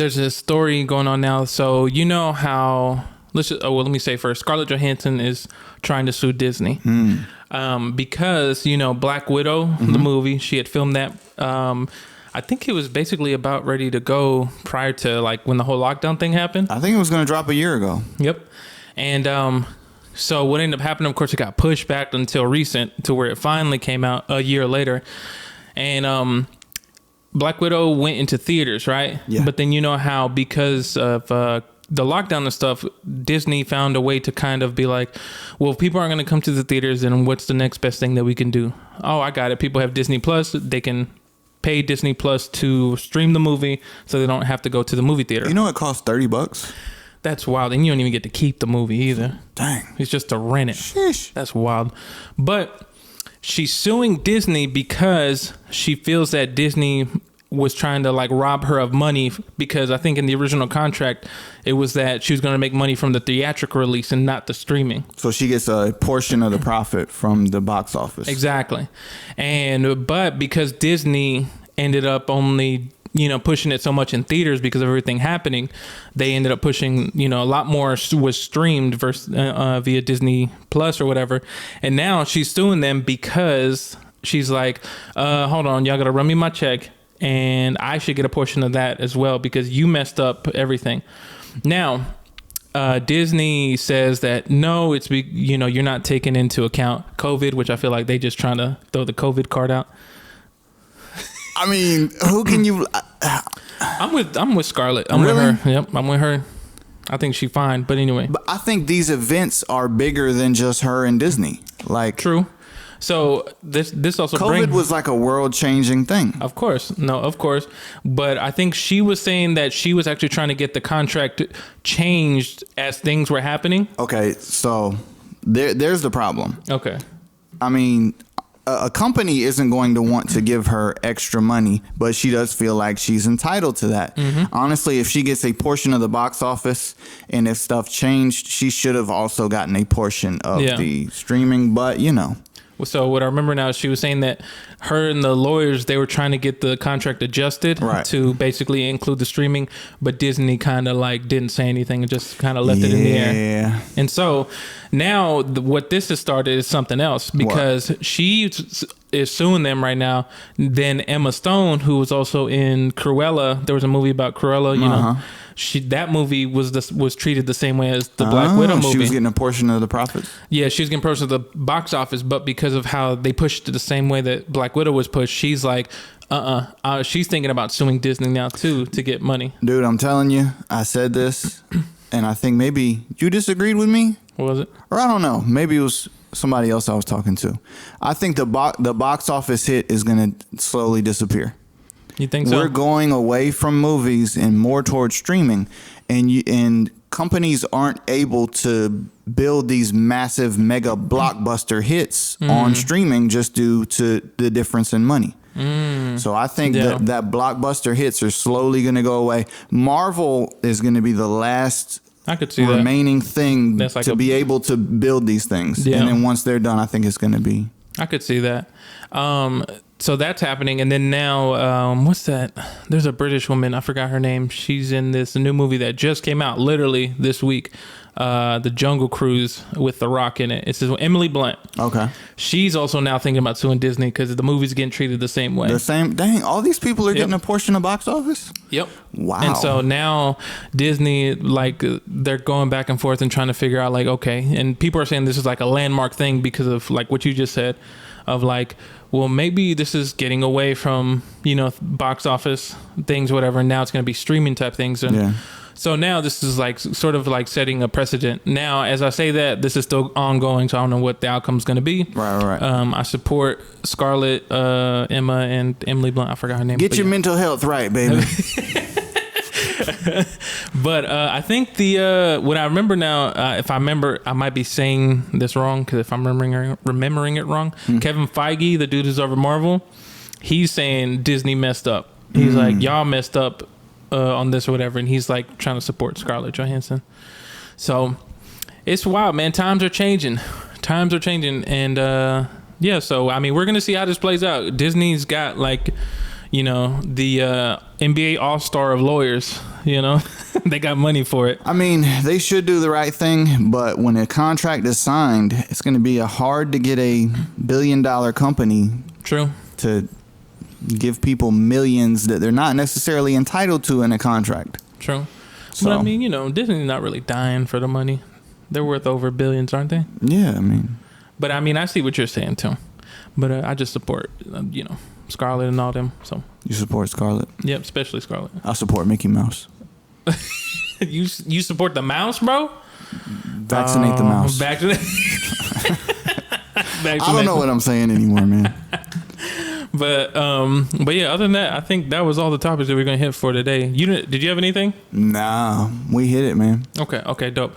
there's a story going on now. So you know how let me say first, Scarlett Johansson is trying to sue Disney because Black Widow, the movie, she had filmed that. I think it was basically about ready to go prior to like when the whole lockdown thing happened. I think it was going to drop a year ago. Yep. And so what ended up happening, of course, it got pushed back until recent to where it finally came out a year later. And Black Widow went into theaters, right? Yeah. But then you know how because of the lockdown and stuff, Disney found a way to kind of be like, well, if people aren't going to come to the theaters, then what's the next best thing that we can do? Oh, I got it. People have Disney Plus. They can pay Disney Plus to stream the movie so they don't have to go to the movie theater. You know it costs $30? That's wild. And you don't even get to keep the movie either. Dang. It's just to rent it. Sheesh. That's wild. But she's suing Disney because she feels that Disney was trying to like rob her of money, because I think in the original contract it was that she was going to make money from the theatrical release and not the streaming. So she gets a portion of the profit from the box office. Exactly. But because Disney ended up only pushing it so much in theaters because of everything happening, they ended up pushing a lot more was streamed versus via Disney Plus or whatever. And now she's suing them because she's like, hold on, y'all gotta run me my check and I should get a portion of that as well because you messed up everything. Now, Disney says that no, it's you're not taking into account COVID, which I feel like they just trying to throw the COVID card out. I mean, who can you? I'm with Scarlett. I'm really? with her. Yep, I'm with her. I think she's fine. But anyway, But I think these events are bigger than just her and Disney. Like true. So this also COVID was like a world changing thing. Of course. But I think she was saying that she was actually trying to get the contract changed as things were happening. Okay, so there's the problem. Okay. I mean, a company isn't going to want to give her extra money, but she does feel like she's entitled to that. Mm-hmm. Honestly, if she gets a portion of the box office and if stuff changed, she should have also gotten a portion of the streaming, but So what I remember now is she was saying that her and the lawyers, they were trying to get the contract adjusted to basically include the streaming, but Disney kind of like didn't say anything and just kind of left it in the air. And so now what this has started is something else, because she is suing them right now. Then Emma Stone, who was also in Cruella, there was a movie about Cruella, you know. That movie was treated the same way as the Black Widow movie. She was getting a portion of the profits. Yeah, she was getting a portion of the box office, but because of how they pushed it the same way that Black Widow was pushed, she's like, she's thinking about suing Disney now too to get money. Dude, I'm telling you, I said this, and I think maybe you disagreed with me. What was it? Or I don't know. Maybe it was somebody else I was talking to. I think the box office hit is going to slowly disappear. You think so? We're going away from movies and more towards streaming, and companies aren't able to build these massive mega blockbuster hits on streaming just due to the difference in money. So I think that blockbuster hits are slowly going to go away. Marvel is going to be the last remaining thing to be able to build these things. And then once they're done, I think it's going to be. I could see that. So that's happening. And then now, what's that? There's a British woman. I forgot her name. She's in this new movie that just came out literally this week. The Jungle Cruise with The Rock in it. It's Emily Blunt. Okay. She's also now thinking about suing Disney because the movie's getting treated the same way. The same. Dang, all these people are getting a portion of box office? Yep. Wow. And so now Disney, like, they're going back and forth and trying to figure out, like, okay. And people are saying this is like a landmark thing because of, like, what you just said of, like, well, maybe this is getting away from, box office things, whatever. And now it's going to be streaming type things. And so now this is like sort of like setting a precedent. Now, as I say that, this is still ongoing, so I don't know what the outcome is going to be. Right. I support Scarlett, Emma, and Emily Blunt. I forgot her name. Get your mental health right, baby. But I think what I remember now, if I remember, I might be saying this wrong because if I'm remembering it wrong, Kevin Feige, the dude who's over Marvel, he's saying Disney messed up. He's like, y'all messed up on this or whatever, and he's like trying to support Scarlett Johansson. So it's wild, man. Times are changing, and so I mean, we're gonna see how this plays out. Disney's got like, the NBA All-Star of lawyers You know, they got money for it. I mean, they should do the right thing, but when a contract is signed, it's going to be hard to get a billion-dollar company True. to give people millions that they're not necessarily entitled to in a contract. True. So, But I mean, you know, Disney's not really dying for the money. They're worth over billions, aren't they? yeah, I mean, But I mean, I see what you're saying too. But I just support, you know, Scarlett and all them. So, you support Scarlett. yep, especially Scarlett. I support Mickey Mouse. You support the mouse, bro? Vaccinate the mouse. Vaccinate. I don't know what I'm saying anymore, man. But yeah, other than that, I think that was all the topics that we're gonna hit for today. Did you have anything? Nah, we hit it, man. Okay, dope.